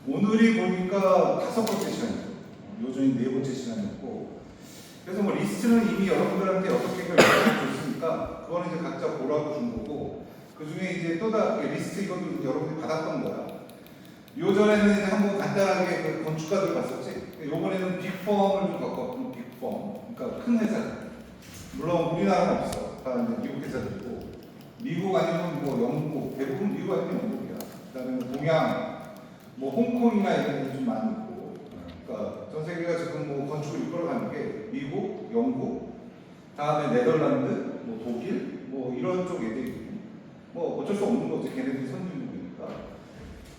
오늘이 보니까 5번째 시간이죠. 요전이 4번째 시간이었고, 그래서 뭐 리스트는 이미 여러분들한테 6개가 줬으니까 그거는 이제 각자 보라고 준 거고, 그 중에 이제 리스트 이것도 여러분들이 받았던 거야. 요전에는 이제 한번 간단하게 그 건축가들 봤었지. 요번에는 빅펌을 좀 겪었고, 빅펌. 그러니까 큰 회사들. 물론 우리나라는 없어. 다 이제 미국 회사들이고, 미국 아니면 뭐 영국, 대부분 미국 아니면 영국이야. 그 다음에 동양, 뭐 홍콩이나 이런 데 좀 많이 있고, 그러니까 전 세계가 지금 뭐 건축을 이끌어가는 게 미국, 영국, 다음에 네덜란드, 뭐 독일, 뭐 이런 쪽 애들이 뭐 어쩔 수 없는 거지. 걔네들이 선진국이니까.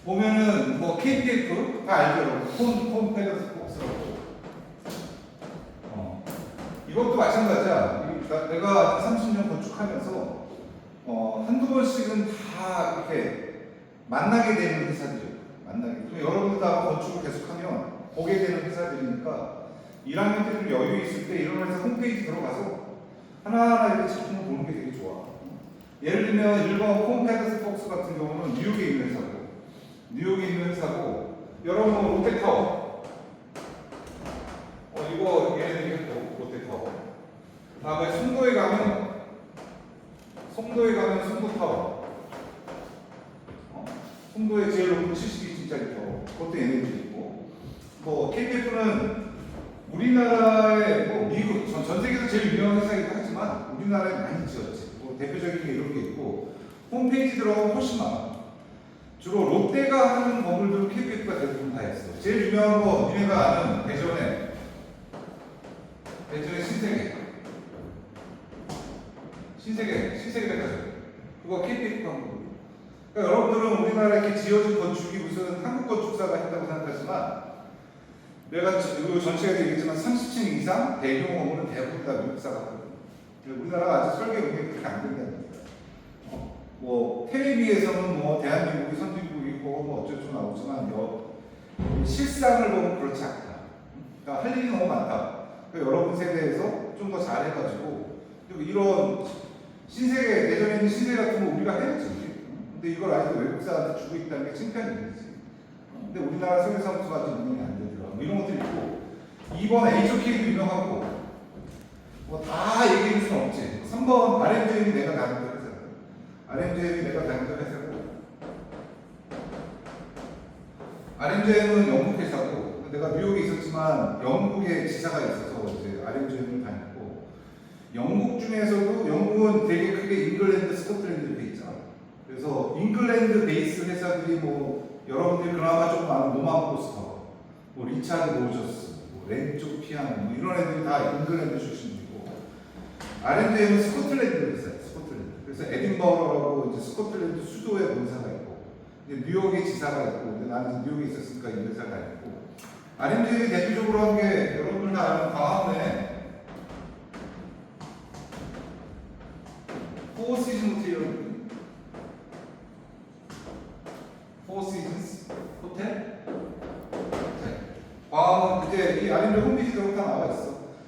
보면은 뭐 KPF 다 알죠. 콘 페더스 폭스라고. 이것도 마찬가지야. 내가 30년 건축하면서 한두 번씩은 다 이렇게 만나게 되는 회사들이에요. 여러분들 다 건축을 계속하면 보게 되는 회사들이니까 1학년 때 좀 여유 있을 때 이런 회사 홈페이지 들어가서 하나하나 이렇게 제품을 보는 게 되게 좋아. 예를 들면 일본 콘페더스 폭스 같은 경우는 뉴욕에 있는 회사고, 여러분 롯데타워 이거 얘네들이 했고, 롯데타워. 다음에 송도에 가면 송도타워. 송도에 제일 높은 72층짜리 타워. 그것도 얘네들이 있고, 뭐 KPF는 우리나라의 뭐 미국 전 세계에서 제일 유명한 회사이기도 하지만 우리나라에 많이 지었지. 뭐 대표적인 게 이런 게 있고, 홈페이지 들어가면 훨씬 많아. 주로 롯데가 하는 건물들은 KPF가 대부분 다 했어. 제일 유명한 거 니네가 아는 대전의 신세계백화점. 그거 KPF 한 거거든요. 그러니까 여러분들은 우리나라에 이렇게 지어진 건축이 무슨 한국 건축사가 했다고 생각하지만, 내가 이거 전체가 얘기했지만 30층 이상 대규모 건물은 대부분 다 미국사가 하거든요. 우리나라가 아직 설계 능력이 그렇게 안 된다는 거예요. 뭐 텔레비에서는 뭐 대한민국이 선진국이고 뭐 어쩌고 나오지만 실상을 보면 그렇지 않다. 그러니까 할 일이 너무 많다. 그러니까 여러분 세대에서 좀 더 잘해가지고, 그리고 이런 신세계, 대전에 있는 신세계 같은 거 우리가 해야지. 근데 이걸 아직도 외국사한테 주고 있다는 게 창피한 일이지. 근데 우리나라 설계사무소가 아직 운영이 안 되더라. 뭐 이런 것들이 있고, 이번 HOK도 유명하고, 뭐 다 얘기할 수는 없지. 3번 RMJ는 내가 다녔던 회사고, RMJ는 영국 회사고, 내가 뉴욕에 있었지만 영국에 지사가 있어서 이제 RMJ를 다녔고, 영국 중에서도 영국은 되게 크게 잉글랜드, 스코틀랜드 이렇게 있잖아. 그래서 잉글랜드 베이스 회사들이 뭐 여러분들이 그나마 좀 아는 노만 포스터, 뭐 리차드 로저스, 뭐 렌조 피아노, 뭐 이런 애들이 다 잉글랜드 출신이고, RMJ는 스코틀랜드 회사예요. 그래서 에딘버러라고 이제 스코틀랜드 수도에 본사가 있고, 이제 뉴욕에 지사가 있고, 근데 나는 뉴욕에 있었으니까 이 회사가 있고, RMJ가 대표적으로 한 게 여러분들 다 아는 광화문에 포 시즌스 호텔? 광화문 그때 이 RMJ 홈페이지에 다 나와 있어.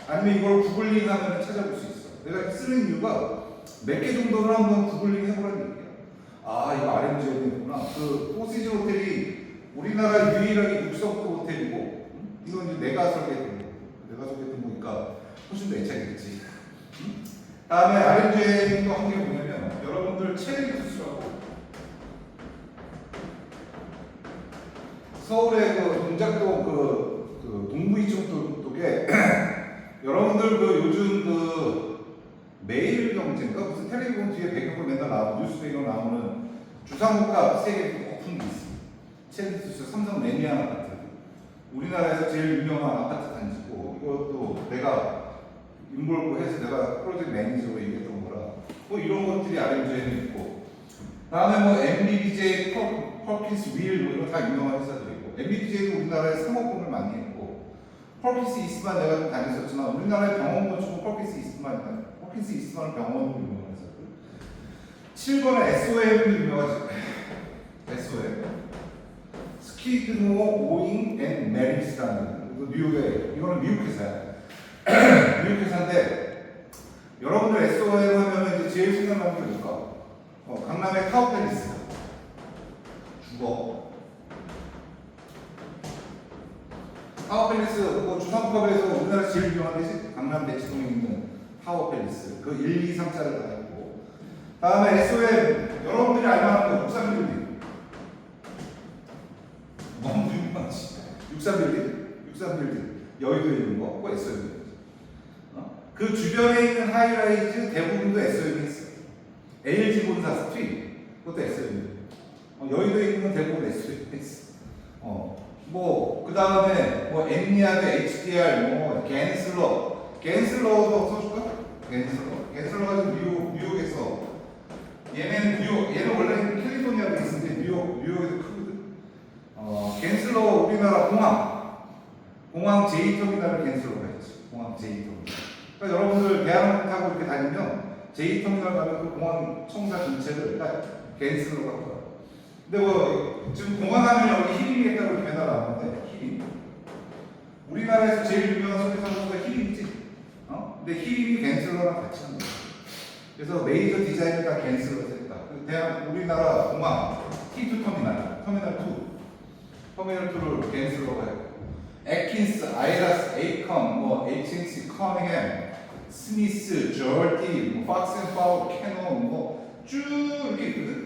아니면 이걸 구글링하면 찾아볼 수 있어. 내가 쓰는 이유가 몇 개 정도를 한번 구글링 해보라는 얘기야. 아, 이거 RMJ였구나. 그 포시즌 호텔이 우리나라 유일하게 6성급 호텔이고, 이건 이제 내가 설계했던 거니까 훨씬 더 애착이겠지. 다음에 RMJ도 한 게 뭐냐면, 여러분들 체리투스라고 서울의 그 동작동 그 동부이쪽 쪽에 여러분들 그 요즘 그 매일경제인가 무슨 텔레비전 뒤에 배경으로 맨날 나오고 뉴스 배경 나오는 주상복합 세계 높은 게 있습니다. 체리투스 삼성 매니아 아파트. 우리나라에서 제일 유명한 아파트 단지고, 이것도 내가 인볼브해서 내가 프로젝트 매니저로 얘기했던 거라, 뭐 이런 것들이 RMJ에 있고, 다음에 뭐 MBDJ, 퍼킨스 윌 뭐 이런 다 유명한 회사들이고, MBDJ도 우리나라에 상업공을 많이 했고, 퍼킨스 이스트만 내가 좀 다녔었지만 우리나라의 병원 건축은 퍼킨스 이스트만 병원으로 유명한 회사들. 7번은 SOM도 유명하지. SOM 스키드모 오잉 앤 메리스라는 뉴욕에, 이거는 미국 회사야. 미국 회사인데, 여러분들 SOM 하면 이제 제일 생각나는 게 뭘까? 강남의 타워팰리스, 주거. 타워 팰리스 뭐 주상법에서 우리나라 제일 유명한 데지 강남 대치동에 있는 타워 팰리스 그 1, 2, 3자를 다 했고 다음에 SOM 여러분들이 알만한 거 63빌딩 너무 유명하지 63빌딩 여의도에 있는 거 그거 SOM 그 주변에 있는 하이라이즈 대부분도 SOM이 있어 LG본사 스트릿 그것도 SOM 여의도에 있는 건 대부분 SOM이 있어 뭐 그 다음에 뭐 엠리아드 HDR 뭐 갠슬러도 써줄까? 갠슬러가 지금 뉴욕에서 얘는 원래 캘리포니아에 있는데 뉴욕에서 크거든. 갠슬러 우리나라 공항 J터미널을 갠슬러가 했지. 공항 J터미널. 그러니까 여러분들 대학을 타고 이렇게 다니면 J터미널 가면 그 공항 청사 전체를 딱 갠슬러가 할 거야. 근데 뭐 지금 공항하면 여기 히림이 했다고 이렇게 맨날 나오는데 히림. 우리나라에서 제일 유명한 소리 선수가 히림이지. 근데 히림이 갠슬러랑 같이 하는 거야. 그래서 메이저 디자인을 다 갠슬러가 했다. 대한 우리나라 공항 T2 터미널 2를 갠슬러가 했고 애킨스, 아이라스, 에이컨, 뭐 HNC, 커닝햄, 스미스, 저얼티, 뭐 팍스앤파워, 캐논 뭐쭉 이렇게 있거든.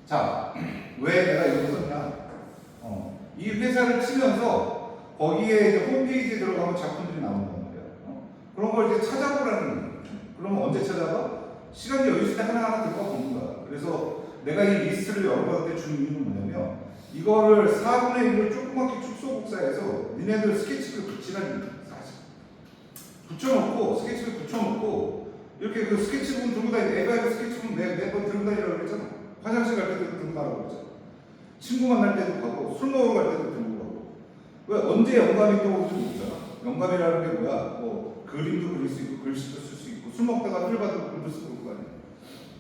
자, 왜 내가 이걸 썼냐? 이 회사를 치면서 거기에 이제 홈페이지에 들어가면 작품들이 나온단 말이야. 그런 걸 이제 찾아보라는 거야. 그러면 언제 찾아봐? 시간이 여유 있을 때 하나하나 들어가 보는 거야. 그래서 내가 이 리스트를 여러분한테 준 이유는 뭐냐면 이거를 4분의 1을 조그맣게 축소 복사해서 니네들 스케치북에 붙이라는 거야. 붙여놓고 스케치북에 붙여놓고 이렇게 그 스케치북 들고 다니고 에바이브 스케치북 매번 들고 다니라고 그랬잖아. 화장실 갈 때도 들고 가라고 그랬잖아. 친구 만날 때도 가고 술 먹으러 갈 때도 들고 가고 왜 언제 영감이 떠오르지 모르잖아. 영감이라는 게 뭐야? 뭐 그림도 그릴 수 있고 글씨도 쓸 수 있고 술 먹다가 술 받으면 글도 쓰고 그거 아니야.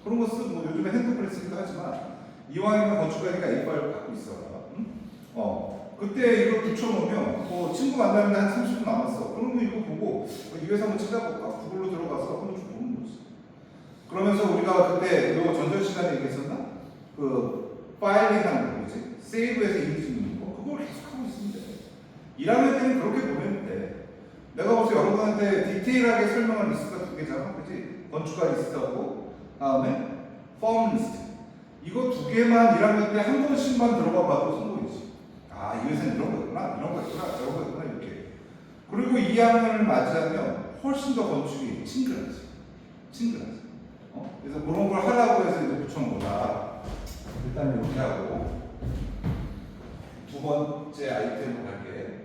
그런 거 쓰고 뭐 요즘에 핸드폰에 쓰기도 하지만 이왕이면 건축가니까 A5를 갖고 있어라. 응? 그때 이거 붙여놓으면 뭐 친구 만나는데 한 30분 남았어. 그러면 이거 보고 이 회사 한번 찾아볼까? 구글로 들어가서 한번 좀 보는 거지. 그러면서 우리가 그때 이거 전전 시간에 얘기했었나? 그 파일링 하는 거 뭐지? 세이브해서 이미지 넣는 거 그걸 계속 하고 있으면 돼. 1학년 때는 그렇게 보내면 돼. 내가 벌써 여러분한테 디테일하게 설명한 리스트가 2개잖아, 그렇지? 건축가 리스트하고 다음에 펌 리스트. 이거 2개만 1학년 때 한 번씩만 들어가 봐도 성공이지. 아, 이 회사는 이런 거였구나, 이런 거였구나, 저런 거였구나 이렇게. 그리고 2학년을 맞이하면 훨씬 더 건축이 친근하지. 그래서 그런 걸 하려고 해서 이제 붙여놓은 거다. 일단 이렇게 하고 두 번째 아이템으로 갈게.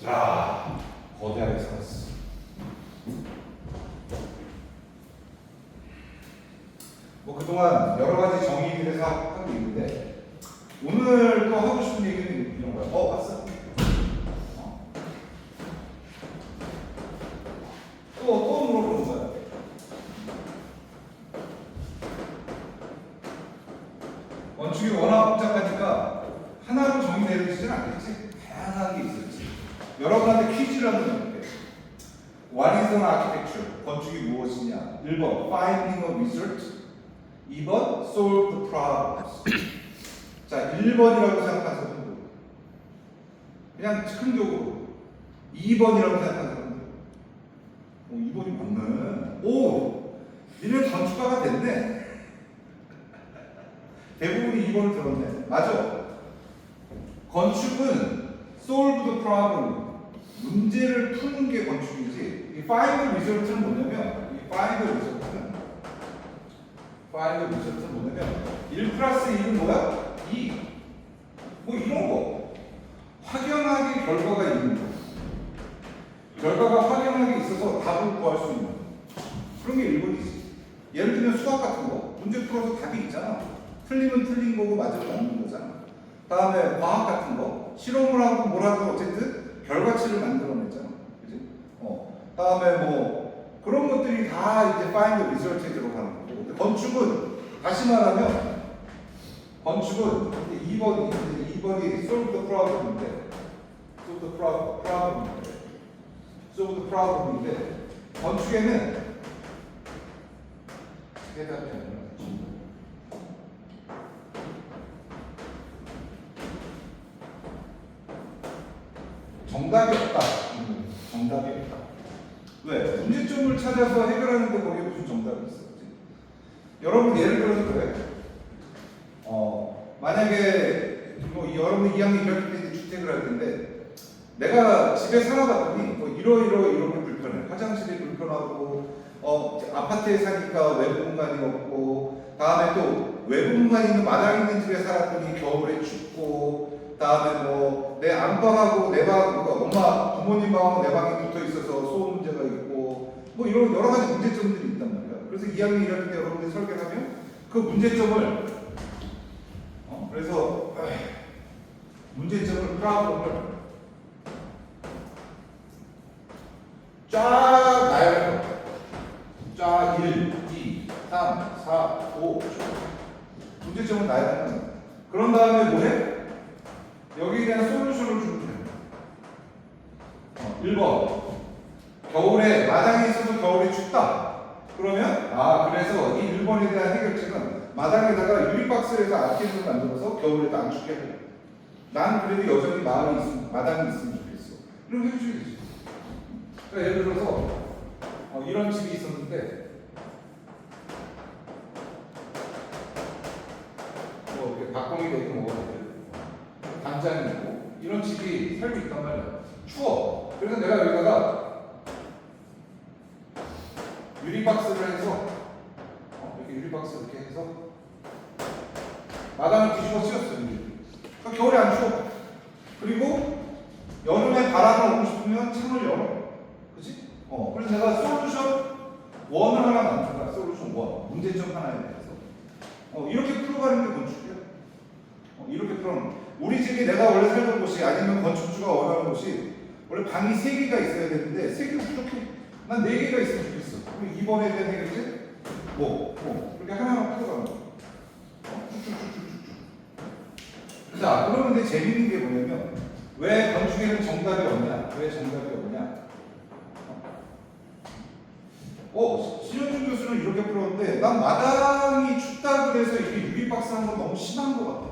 자, 거대하게 살았어. 뭐 그동안 여러 가지 정의들에서 하고 있는데 오늘 또 하고 싶은 얘기는 이런 거야. 봤어? 또 물어보는 거야. 건축이 워낙 복잡하니까 하나로 정의되지는 않겠지. 다양한 게 있었지. 여러분한테 퀴즈를 한번 해볼게. What is an architecture? 건축이 무엇이냐? 1번 Finding a result 2번 Solve the problems. 자, 1번이라고 생각하는 사람들 그냥 즉흥적으로 2번이라고 생각하는 사람들 2번이 맞네. 오! 니네 건축가가 됐네. 대부분이 2번을 들었네. 맞아. 건축은 solve the problem 문제를 푸는 게 건축이지. 이 find result는 뭐냐면 이 find result는 뭐냐면 1 플러스 1은 뭐야? 2. 뭐 이런 거. 확연하게 결과가 있는 거. 결과가 확연하게 있어서 답을 구할 수 있는 거. 그런 게 1번이지. 예를 들면 수학 같은 거. 문제 풀어서 답이 있잖아. 틀리면 틀린 거고 맞으면 맞는 거잖아. 다음에 과학 같은 거. 실험을 하고 뭘 하든 어쨌든 결과치를 만들어냈잖아. 그지? 다음에 뭐 그런 것들이 다 이제 find the result에 들어가는 거고. 건축은 다시 말하면 건축은 2번이 solve the problem인데 solve the problem인데 건축에는 해답이 아니라 정답이 없다. 정답이 없다. 왜? 문제점을 찾아서 해결하는데 거기에 무슨 정답이 있어? 그치? 여러분 예를 들어서 그래. 만약에 뭐 여러분 2학년 1학기 때 주택을 할 텐데 내가 집에 살아봤더니 뭐 이렇게 불편해. 화장실이 불편하고 아파트에 사니까 외부 공간이 없고 다음에 또 외부 공간이 있는 마당 있는 집에 살았더니 겨울에 춥고 다음에 뭐 내 안방하고 내 방, 그러니까 엄마 부모님 방하고 내 방이 붙어 있어서 소음 문제가 있고 뭐 이런 여러 가지 문제점들이 있단 말이야. 그래서 2학년 1학기 때 여러분들이 설계하면 그 문제점을 그래서 문제점을 프로그램을 쫙 나열해. 쫙 1, 2, 3, 4, 5 문제점을 나열하는 거야. 그런 다음에 뭐해? 여기에 대한 솔루션을 주면 돼. 1번 겨울에 마당에 있어서 겨울에 춥다. 그러면 그래서 이 1번에 대한 해결책은 마당에다가 유리박스에서 아티를 만들어서 겨울에도 안 춥게 해. 난 그래도 여전히 마당이 있으면 좋겠어. 이렇게 해줘야 되지. 그러니까 예를 들어서 이런 집이 있었는데 뭐 이렇게 박공이 되고 뭐 단장이 있고 이런 집이 살고 있단 말이야. 추워. 그래서 내가 여기다가 유리박스를 해서 이렇게 유리박스 이렇게 해서 마당을 뒤집어 씌웠어요. 그러니까 겨울에 안 추워. 그리고 여름에 바람을 오고 싶으면 창을 열어. 그치? 그래서 내가 솔루션 1을 하나 만든 거야. 솔루션 1. 문제점 하나에 대해서. 이렇게 풀어가는 게 건축이야. 이렇게 풀어가는 우리 집이 내가 원래 살던 곳이 아니면 건축주가 원하는 곳이 원래 방이 3개가 있어야 되는데 3개가 부족해. 난 4개가 있으면 좋겠어. 그럼 2번에 대한 해결책? 이렇게 하나하나 풀어가는 거야. 쭉쭉쭉쭉쭉. 자, 그러면 근데 재밌는 게 뭐냐면 왜 건축에는 정답이 없냐? 왜 정답이 없냐? 신현준 교수는 이렇게 풀었는데 난 마당이 춥다 그래서 이렇게 유리박스 한 건 너무 심한 것 같아.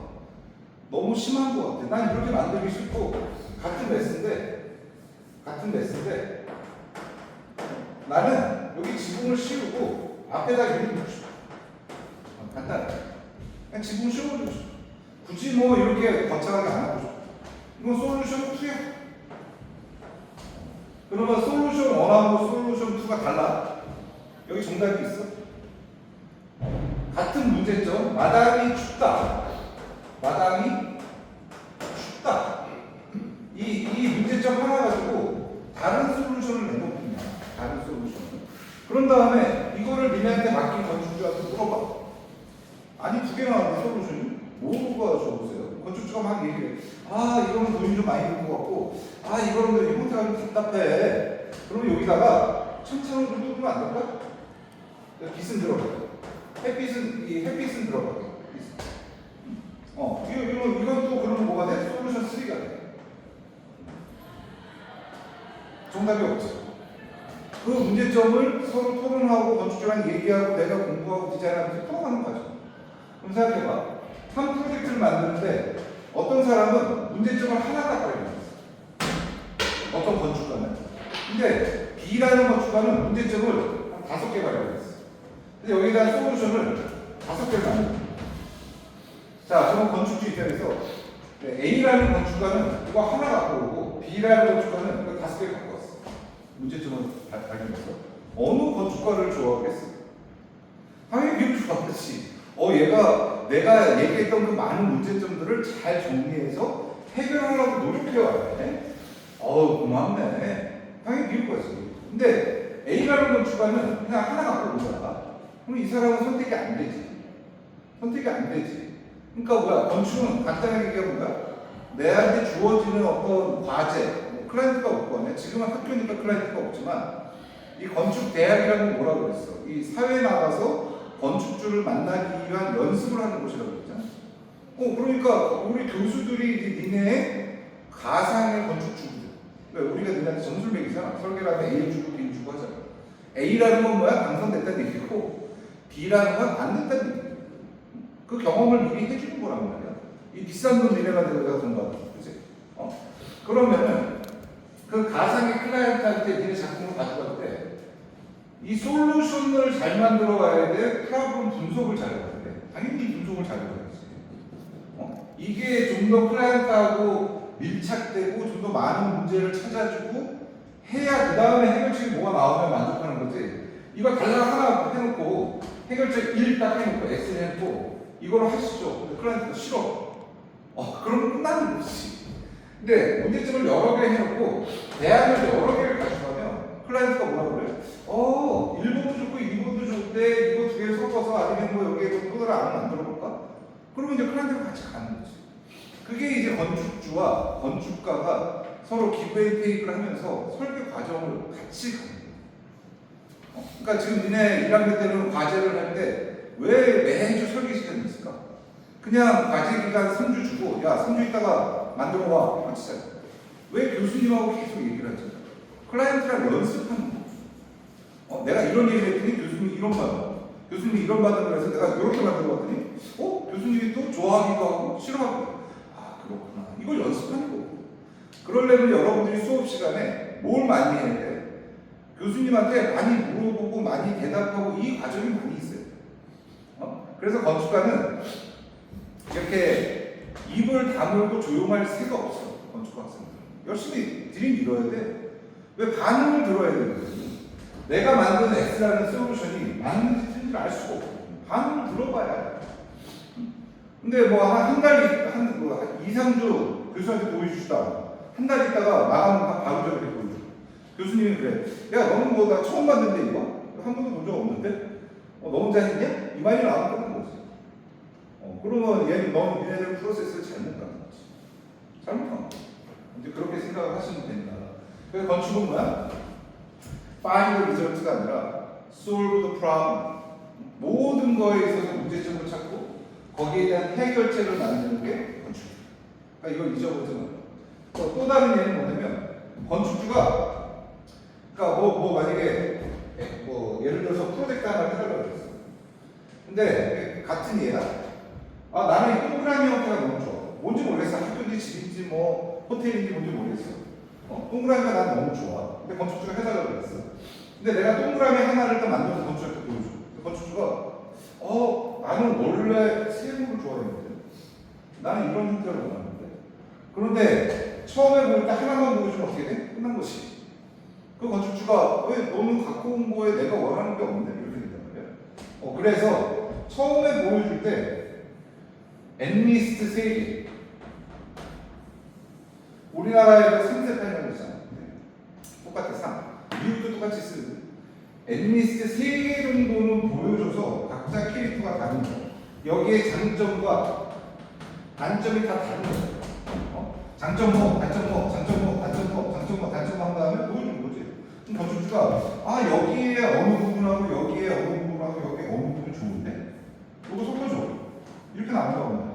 너무 심한 것 같아. 난 이렇게 만들기 싫고 같은 레슨인데 나는 여기 지붕을 씌우고 앞에다 유리 붙여. 간단해. 그냥 지붕 씌워주고 싶어. 굳이 뭐 이렇게 거창하게 안 하고 싶어. 이건 솔루션 2야. 그러면 솔루션 1하고 솔루션 2가 달라. 여기 정답이 있어. 같은 문제점, 마당이 춥다. 이 문제점 하나 가지고 다른 솔루션을 내놓습니다. 다른 솔루션을. 그런 다음에 이거를 니네한테 맡긴 건축주한테 물어봐. 아니 2개 나왔는데 솔루션이? 뭐가 좋으세요? 건축주가 막 얘기해. 이거는 돈이 좀 많이 든 것 같고 이거는 이 형태가 좀 답답해. 그러면 여기다가 천창을 좀 뚫으면 안 될까? 빛은 들어가요. 햇빛은 들어가요. 이건 또 그러면 뭐가 돼? 솔루션 3가 돼. 정답이 없죠. 그 문제점을 서로 토론하고 건축주랑 얘기하고 내가 공부하고 디자인하면서 풀어가는 거죠. 그럼 생각해봐. 한 프로젝트를 만드는데 어떤 사람은 문제점을 하나 딱 발견했어. 어떤 건축가는. 근데 B라는 건축가는 문제점을 한 5개 발견했어. 근데 여기다 솔루션을 5개를 만들어. 자, 저는 건축주 입장에서 A라는 건축가는 이거 하나 갖고 오고 B라는 건축가는 이거 5개 갖고 왔어. 문제점을 발견해서 어느 건축가를 좋아하겠어? 당연히 B를 좋아하겠지. 얘가 내가 얘기했던 그 많은 문제점들을 잘 정리해서 해결하려고 노력해왔네. 고맙네. 당연히 B를 거지. 근데 A라는 건축가는 그냥 하나 갖고 오잖아. 그럼 이 사람은 선택이 안 되지. 그러니까 뭐야? 건축은 간단하게 얘기하면 뭐야? 내한테 주어지는 어떤 과제, 클라이언트가 없거나 지금은 학교니까 클라이언트가 없지만 이 건축 대학이라는 건 뭐라고 그랬어? 이 사회에 나가서 건축주를 만나기 위한 연습을 하는 곳이라고 그랬잖아. 그러니까 우리 교수들이 이제 니네의 가상의 건축주들. 왜 우리가 니네한테 점수를 매기잖아. 설계를 하면 A 주고 B 주고 하잖아. A라는 건 뭐야? 당선됐다는 얘기고 B라는 건 안 된다는 얘기예요. 그 경험을 미리 해주는 거란 말이야. 이 비싼 돈 니네가 내가 돈 받아. 그치? 그러면은 그 가상의 클라이언트한테 니네 작품을 가져갈 때 이 솔루션을 잘 만들어 가야 돼? 프로블럼 분석을 잘 해야 돼? 당연히 분석을 잘 해야지. 이게 좀 더 클라이언트하고 밀착되고 좀 더 많은 문제를 찾아주고 해야 그 다음에 해결책이 뭐가 나오면 만족하는 거지. 이거 달라 하나 해놓고 해결책 1 딱 해놓고 X 해놓고 이걸로 하시죠. 근데 클라이언트가 싫어. 그러면 끝나는 거지. 근데 문제점을 여러 개 해놓고 대안을 여러 개를 가져가면 클라이언트가 뭐라 그래? 1번도 좋고 2번도 좋은데 이거 두 개를 섞어서 아니면 뭐 여기에 또 다른 안을 만들어볼까? 그러면 이제 클라이언트가 같이 가는 거지. 그게 이제 건축주와 건축가가 서로 기브앤테이크를 하면서 설계 과정을 같이 가는 거예요. 그러니까 지금 니네 1학년 때는 과제를 할 때 왜 매주 설계 시간이 있을까? 그냥 과제 기간 3주 주고 야 3주 있다가 만들어봐 같이 자. 왜 교수님하고 계속 얘기를 하지? 클라이언트랑 연습하는 거. 내가 이런 얘기를 했더니 교수님이 이런 반응. 교수님이 이런 반응을 해서 내가 이렇게 만들어 봤더니 교수님이 또 좋아하기도 하고 싫어하기도 하고 그렇구나. 이걸 연습하는 거고. 그러려면 여러분들이 수업 시간에 뭘 많이 해야 돼? 교수님한테 많이 물어보고 많이 대답하고 이 과정이 많이 있어요. 그래서 건축가는 이렇게 입을 다물고 조용할 새가 없어. 건축가 학생들은 열심히 들이밀어야 돼. 왜 반응을 들어야 되는 거지? 내가 만든 X라는 솔루션이 맞는지 틀린지 알 수가 없고 반응을 들어봐야 돼. 근데 뭐 한 달, 한 2, 3주 교수한테 보여주시다. 한 달 있다가 나가면 바로 저렇게 보여줘. 교수님이 그래. 야, 너는 뭐 나 처음 봤는데 이거? 한 번도 본 적 없는데? 너 혼자 했냐? 이 말이 나오면 끝난 거지. 그러면 너는 니네들 프로세스를 잘못 가는 거지. 잘못한 거지. 이제 그렇게 생각을 하시면 됩니다. 그래서 건축은 뭐야? Find the result가 아니라 Solve the problem. 모든 거에 있어서 문제점을 찾고 거기에 대한 해결책을 만드는 게 건축이에요. 그러니까 이걸 잊어버리지 말아요. 또 다른 예는 뭐냐면 건축주가 그러니까 만약에 예를 들어서 프로젝트 하나를 해달라고 그랬어. 근데 같은 예야. 나는 이 동그라미 형태가 너무 좋아. 뭔지 모르겠어. 학교인지 집인지 뭐 호텔인지 뭔지 모르겠어. 동그라미가 난 너무 좋아. 근데 건축주가 해달라고 그랬어. 근데 내가 동그라미 하나를 딱 만들어서 건축주한테 보여줘. 건축주가 나는 원래 세모를 좋아했는데 나는 이런 형태를 원하는데 그런데 처음에 보일 때 하나만 보여주면 어떻게 돼? 끝난 것이. 그 건축주가 왜 너는 갖고 온 거에 내가 원하는 게 없는데? 이렇게 된단 말이야. 그래서 처음에 보여줄 때 앤리스트 3개. 우리나라에도 3세 패널 있잖아. 똑같아 3. 미국도 똑같이 쓰는. 앤리스트 3개 정도는 보여줘서 각자 캐릭터가 다른 거. 여기에 장점과 단점이 다 다른 거예요. 장점 뭐, 단점 뭐, 장점 뭐, 단점 뭐, 장점 뭐, 단점 뭐 한 다음에 보여주는 거지. 그럼 건축주가 여기에 어느 부분하고 여기에 어느 부분하고 여기에 어느 부분이 좋은데 이거 섞어줘. 이렇게 나온다고 말이야.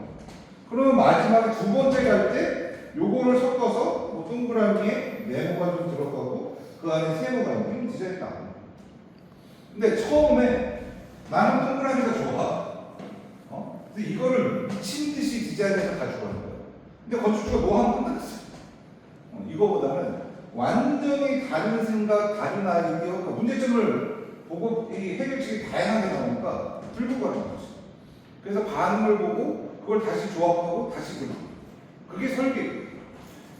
그러면 마지막에 두 번째 갈 때 요거를 섞어서 뭐 동그라미에 네모가 좀 들어가고 그 안에 세모가 있는 디자인이 나옵니다. 근데 처음에 나는 동그라미가 좋아. 근데 이거를 미친 듯이 디자인해서 가져가는 거야. 근데 건축주가 뭐 하면 끝났어. 이거보다는 완전히 다른 생각, 다른 아이디어, 그러니까 문제점을 보고 이 해결책이 다양하게 나오니까 들고 가는 거지. 그래서 반응을 보고 그걸 다시 조합하고 다시 그리고. 그게 설계예요.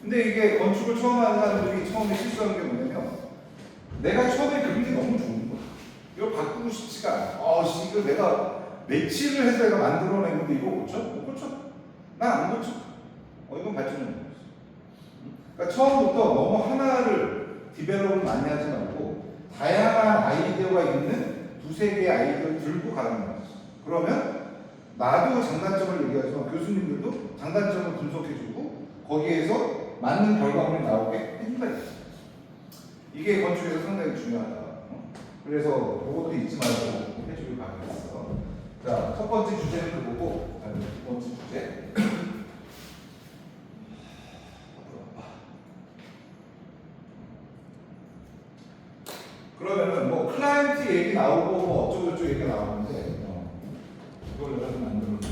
근데 이게 건축을 처음 하는 사람들이 처음에 실수하는 게 뭐냐면 내가 처음에 그린 게 너무 좋은 거야. 이걸 바꾸고 싶지가 않아. 이거 내가 매치를 해서 내가 만들어낸 건데 이거 고쳐? 못 고쳐. 난 안 고쳐. 이건 발전이 없어. 그러니까 처음부터 너무 하나를 디벨롭을 많이 하지 말고 다양한 아이디어가 있는 두세 개의 아이디어를 들고 가는 거지. 그러면 나도 장단점을 얘기하지만 교수님들도 장단점을 분석해주고 거기에서 맞는 결과물이 나오게 해준다. 이게 건축에서 상당히 중요하다. 그래서 그것도 잊지 말고 해주길 바라겠어. 자, 첫 번째 주제는 그거고, 두 번째 주제. 그러면은 뭐 클라이언트 얘기 나오고 뭐 어쩌고저쩌고 얘기 나오는데 이걸 내가 좀 만들었는데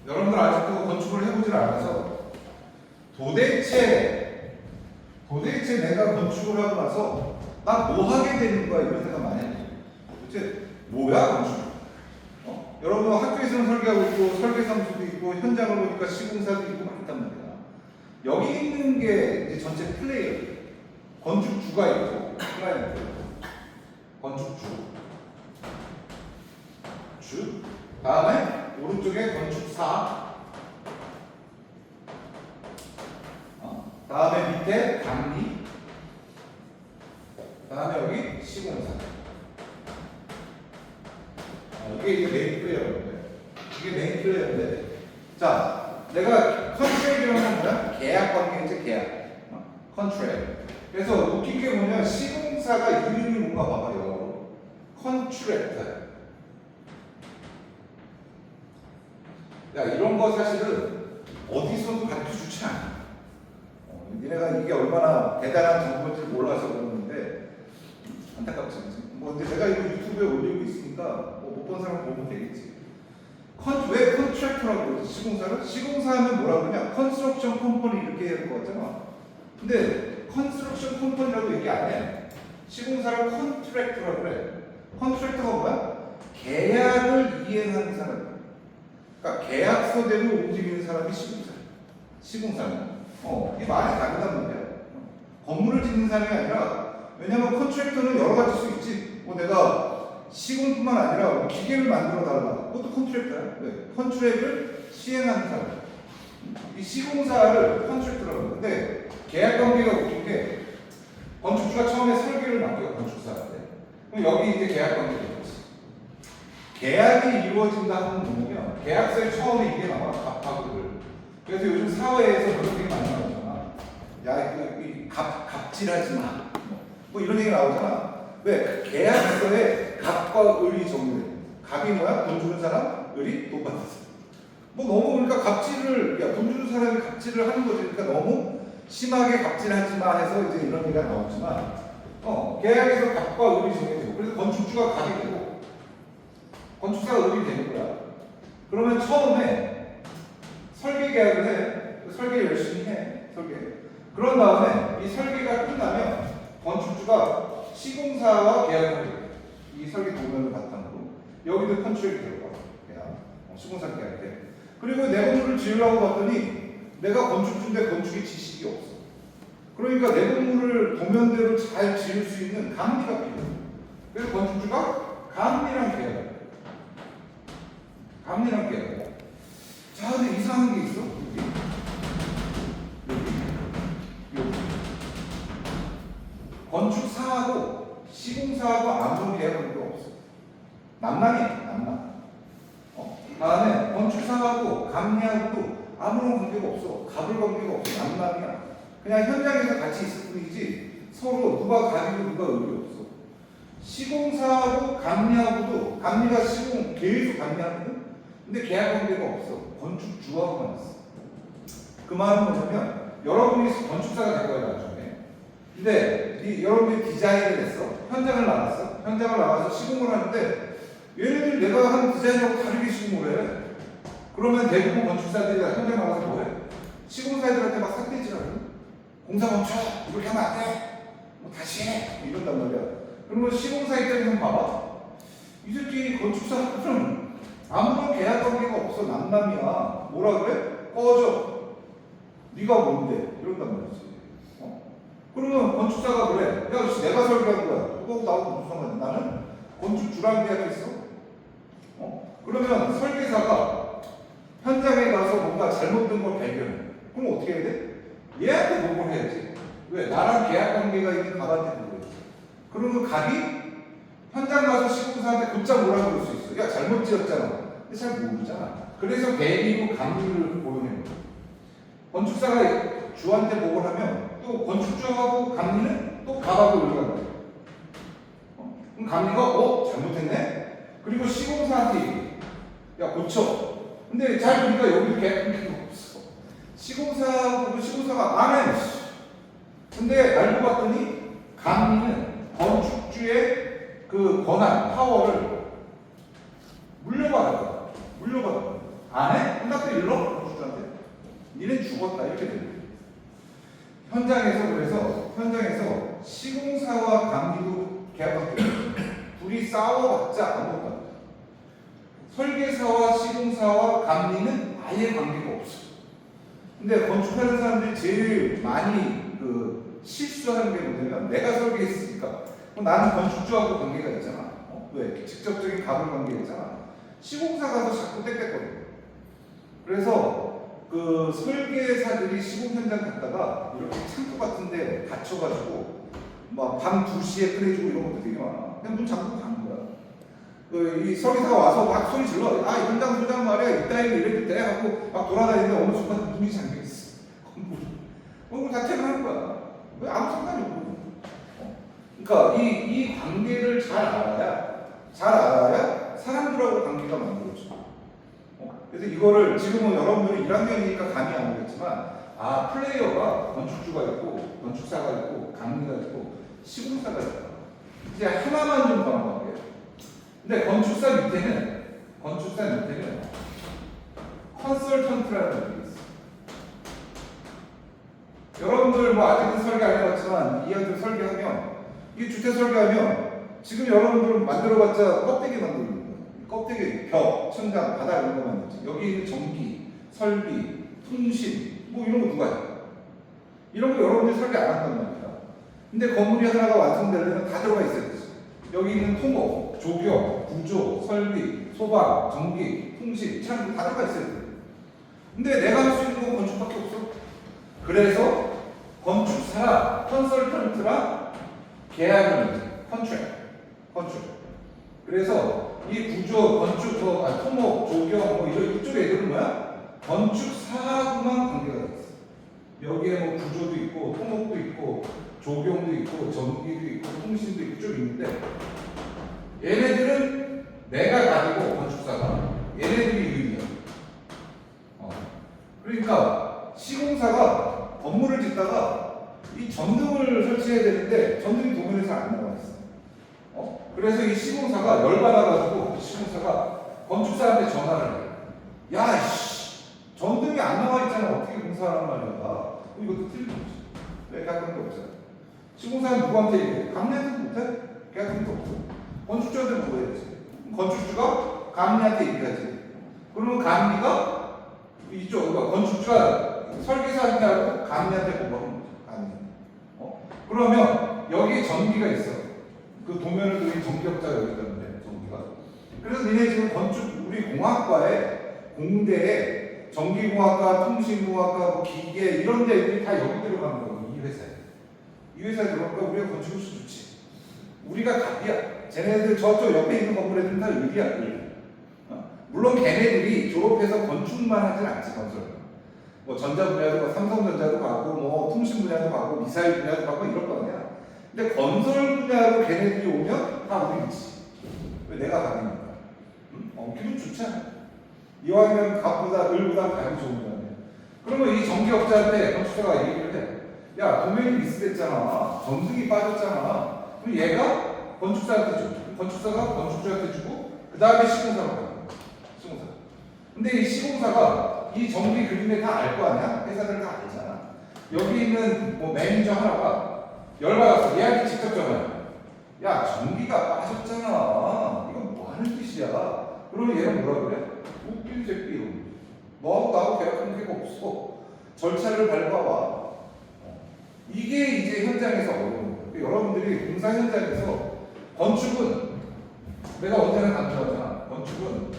여러분들 아직도 건축을 해보질 않아서 도대체 내가 건축을 하고 나서 나 뭐 하게 되는 거야 이런 생각 많이 해요. 도대체 뭐야 건축? 여러분 학교에서는 설계하고 있고 설계사무소도 있고 현장을 보니까 시공사도 있고 막 있단 말이야. 여기 있는 게 이제 전체 플레이어. 건축주가 있고 클라이언트, 건축주, 다음에 오른쪽에 건축사, 다음에 밑에 감리, 다음에 여기 시공사. 이게 이제 메인 플레이어인데, 이게 메인 플레이어인데, 자, 내가 컨트랙이라는 건 뭐야? 계약 관계이지 계약. 컨트랙. 그래서 웃긴 게 뭐냐? 시공사가 이름이 뭔가 봐봐요. 컨트랙터. 야, 이런 거 사실은 어디서도 가르쳐 주지 않아. 니네가 이게 얼마나 대단한 정보인지 몰라서 그러는데 안타깝지. 뭐 근데 제가 이거 유튜브에 올리고 있으니까 못 본 사람 보면 되겠지. 왜 컨트랙터라고 그러지? 시공사를? 시공사 하면 뭐라 그러냐? 컨스트럭션 컴퍼니 이렇게 해야 될 것 같잖아. 근데 컨스트럭션 컴퍼니라고 얘기 안 해. 시공사를 컨트랙터라고 그래. 컨트랙터가 뭐야? 계약을 이행하는 사람. 그러니까 계약서대로 움직이는 사람이 시공사야. 시공사는. 이게 많이 다르단 말이야. 건물을 짓는 사람이 아니라, 왜냐면 컨트랙터는 여러 가지 수 있지. 내가 시공뿐만 아니라 기계를 만들어 달라. 그것도 컨트랙터야. 왜? 컨트랙을 시행하는 사람. 이 시공사를 컨트랙터라고 하는데, 계약 관계가 웃긴 게, 건축주가 처음에 설계를 맡겨, 건축사한테. 그럼 여기 이제 계약 관계가 있지. 계약이 이루어진다 하는 뭐냐면, 계약서에 처음에 이게 나와, 갑하고들. 그래서 요즘 사회에서 그런 얘기 많이 나오잖아. 야, 갑질하지 마. 뭐 이런 얘기 나오잖아. 왜? 계약서에 갑과 을이 적용돼. 갑이 뭐야? 돈 주는 사람, 을이 돈 받는 사람. 뭐 너무 그러니까 돈 주는 사람이 갑질을 하는 거지. 그러니까 너무 심하게 갑질하지 마 해서 이제 이런 얘기가 나오지만, 계약에서 갑과 을이 정해지고, 그래서 건축주가 갑이 되고, 건축사가 을이 되는 거야. 그러면 처음에 설계 계약을 해. 설계 열심히 해. 설계. 그런 다음에 이 설계가 끝나면 건축주가 시공사와 계약을 해. 이 설계 도면을 바탕으로 여기도 컨트랙이 들어가. 계약. 시공사 계약해. 그리고 내 건물을 지으려고 봤더니 내가 건축주인데 건축의 지식이 없어. 그러니까 내 건물을 도면대로 잘 지을 수 있는 감리가 필요해. 그래서 건축주가 감리랑 계약을 해. 감리랑 계약을 해. 자, 근데 이상한 게 있어. 여기. 건축사하고 시공사하고 아무런 계약관계가 없어. 남남이야, 남남. 다음에 건축사하고 감리하고도 아무런 관계가 없어. 갑을 관계가 없어. 남남이야. 그냥 현장에서 같이 있을 뿐이지 서로 누가 갑이고 누가 을이 없어. 시공사하고 감리하고도 감리가 시공 계속 감리하거든. 근데 계약 관계가 없어. 건축주하고만 있어. 그 말은 뭐냐면 여러분이 건축사가 될 거예요 나중에. 근데 여러분이 디자인을 했어. 현장을 나갔어. 현장을 나가서 시공을 하는데 얘네들 내가 한 디자인하고 다르게 시공을 해. 그러면 대부분 건축사들이 현장 나가서 뭐해? 시공사들한테 막 삭대질하고 공사 멈춰! 이렇게 하면 안 돼! 뭐 다시 해! 이런단 말이야. 그러면 시공사 입장에서 봐봐. 이 새끼 건축사들은 아무런 계약 관계가 없어. 남남이야. 뭐라 그래? 꺼져. 네가 뭔데? 이런단 말이지. 그러면 건축사가 그래. 야, 내가 설계한 거야. 그거하고 나하고 무슨 상관이야? 나는 건축주랑 계약했어. 그러면 설계사가 현장에 가서 뭔가 잘못된 걸 발견해. 그럼 어떻게 해야 돼? 얘한테 보고를 해야지. 왜? 나랑 계약 관계가 있는 갑한테 보고해. 그러면 갑이 현장 가서 시공사한테 곧장 뭐라 그럴 수 있어. 야, 잘못 지었잖아. 근데 잘 모르잖아. 그래서 대리고 감리를 고용해요. 건축사가 주한테 보고를 하면 또 건축주하고 감리는 또 갑하고 을가 거예요. 그럼 감리가 잘못했네? 그리고 시공사한테 얘기해. 야, 고쳐. 근데 잘 보니까 여기도 계약 관계가 없어. 시공사가 안 해. 근데 알고 봤더니 감리는 건축주의 그 권한, 파워를 물려받았다. 물려받았다. 안 해? 끝났다 일러? 건축주한테. 니네 죽었다. 이렇게 됩니다. 현장에서 시공사와 감리도 계약밖에 둘이 싸워봤자 아무것도 안 돼. 설계사와 시공사와 감리는 아예 관계가 없어. 근데 건축하는 사람들이 제일 많이 그 실수하는 게 뭐냐면 내가 설계했으니까 그럼 나는 건축주하고 관계가 있잖아. 왜? 직접적인 갑을 관계가 있잖아. 시공사 가서 자꾸 땡땡거려. 그래서 그 설계사들이 시공 현장 갔다가 이렇게 창고 같은 데 갇혀가지고 막 밤 2시에 꺼내주고 이런 것도 되게 많아. 그냥 문 잠그고 가는 거야. 이 설계사가 와서 막 소리 질러. 아, 이 현장 소장 말이야. 이따위로 이래도 돼. 하고 막 돌아다니는데 어느 순간 문이 잠겨있어. 그럼 다 퇴근하는 거야. 왜 아무 상관이 없고. 그러니까 이 관계를 잘 알아야 사람들하고 관계가 만들어져. 그래서 이거를 지금은 여러분들이 1학년이니까 감이 안 오겠지만 아, 플레이어가 건축주가 있고 건축사가 있고 감리가 있고 시공사가 있다. 이제 하나만 좀 넘어갈게요. 근데 건축사 밑에는 컨설턴트라는 게 있어요. 여러분들 뭐 아직은 설계 안 해봤지만 이아들 설계하면 이 주택 설계하면 지금 여러분들은 만들어봤자 껍데기 만드는 거예요. 껍데기, 벽, 천장, 바닥 이런 거 만들지. 여기 있는 전기, 설비, 통신 뭐 이런 거 누가 해? 이런 거 여러분들이 설계 안 한단 말이야. 근데 건물이 하나가 완성되려면 다 들어가 있어야 되지. 여기 있는 통로, 조경, 구조, 설비, 소방, 전기, 통신, 창문 다 들어가 있어야 돼. 근데 내가 할 수 있는 건 건축밖에 없어. 그래서 건축사랑 컨설턴트랑 계약을 맺지. 컨트랙. 그래서 이 구조, 건축, 토목, 조경, 뭐 이쪽 애들은 뭐야? 건축사하고만 관계가 있어. 여기에 뭐 구조도 있고, 토목도 있고, 조경도 있고, 전기도 있고, 통신도 있고 쭉 있는데 얘네들은 내가 가지고 건축사가 얘네들이 유리야. 그러니까 시공사가 건물을 짓다가 이 전등을 설치해야 되는데 전등이 도면에 잘 안 나와 있어. 그래서 이 시공사가 열받아가지고 시공사가 건축사한테 전화를 해. 야, 씨, 전등이 안 나와 있잖아. 어떻게 공사하란 말이야. 이것도 틀린 거지. 왜 계약금도 없잖아. 시공사는 누구한테 얘기해? 감리한테 못해? 계약금도 없어. 건축주한테 물어야지. 건축주가 감리한테 얘기하지. 그러면 감리가 이쪽 건축주가 설계사한테 하고 감리한테 보고하는 거죠. 감리. 그러면 여기 전기가 있어. 그 도면을 두인 전기업자가 여기 있다는데 전기가. 그래서 니네 지금 건축 우리 공학과에 공대에 전기공학과, 통신공학과, 뭐 기계 이런 데들이 다 여기 들어가는 거고 이 회사에. 이 회사에 들어가니까 우리가 건축을 좋지. 우리가 갑이야. 쟤네들 저쪽 옆에 있는 건물 애들은 다 의리야. 물론 걔네들이 졸업해서 건축만 하진 않지 건설. 뭐 전자 분야도 삼성전자도 가고 뭐 통신 분야도 가고 미사일 분야도 가고 이럴 거 아니야. 근데 건설 분야로 걔네들이 오면 다 우리지. 왜 내가 가니까. 기분 좋지 않아? 이왕이면 갑보다 을보다 가면 좋은 거 아니야. 그러면 이 전기업자한테 건축사가 얘기를 해. 야, 도면이 미스됐잖아. 전등이 빠졌잖아. 그럼 얘가 건축사한테 줘. 건축사가 건축주한테 주고 그 다음에 시공사로 가. 시공사. 근데 이 시공사가 이 전기 그림에 다 알 거 아니야? 회사들 다 알잖아. 여기 있는 뭐 매니저 하나가 열받았어. 얘한테 직접 전화해. 야, 전기가 빠졌잖아. 이건 뭐 하는 짓이야? 그러면 얘는 뭐라 그래? 웃긴 새끼. 너하고 나하고 계약한 관계가 없어. 절차를 밟아와. 이게 이제 현장에서 어려운 거예요. 여러분들이 공사 현장에서 건축은 내가 언제나 강조하잖아. 건축은